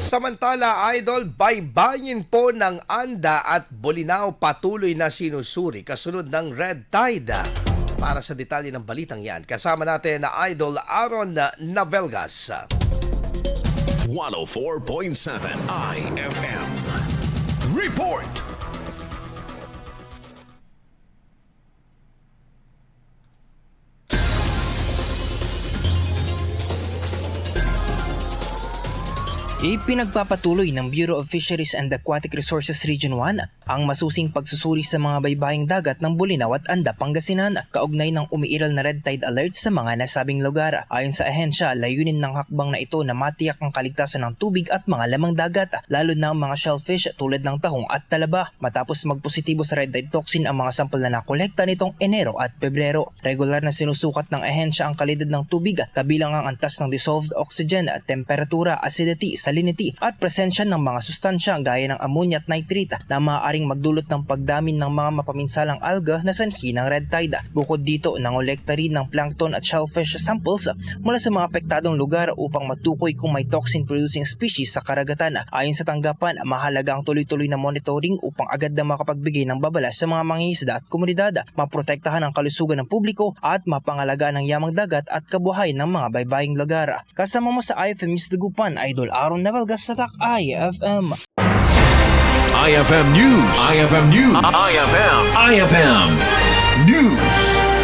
Samantala, Idol, baybayin po ng Anda at Bolinao patuloy na sinusuri kasunod ng red tide. Para sa detalye ng balitang yan, kasama natin na Idol Aaron Navelgas. 104.7 IFM. Report! Ipinagpapatuloy ng Bureau of Fisheries and Aquatic Resources Region 1 ang masusing pagsusuri sa mga baybaying dagat ng Bolinao at Anda, Pangasinan, kaugnay ng umiiral na red tide alert sa mga nasabing lugar. Ayon sa ahensya, layunin ng hakbang na ito na matiyak ang kaligtasan ng tubig at mga lamang dagat, lalo na ang mga shellfish tulad ng tahong at talaba, matapos magpositibo sa red tide toxin ang mga sampol na nakolekta nitong Enero at Pebrero. Regular na sinusukat ng ahensya ang kalidad ng tubig, kabilang ang antas ng dissolved oxygen, temperatura, acidity, salinity at presensya ng mga sustansya gaya ng ammonia at nitrate na maaaring magdulot ng pagdami ng mga mapaminsalang alga na sanhi ng red tide. Bukod dito, nangolekta rin ng plankton at shellfish samples mula sa mga apektadong lugar upang matukoy kung may toxin-producing species sa karagatan. Ayon sa tanggapan, mahalaga ang tuloy-tuloy na monitoring upang agad na makapagbigay ng babala sa mga mangingisda at komunidad, maprotektahan ang kalusugan ng publiko at mapangalagaan ang yamang dagat at kabuhayan ng mga baybaying lugar. Kasama mo sa IFM News Dagupan, Idol Aaron Navelgas sa TAC IFM. IFM News. IFM News. IFM News.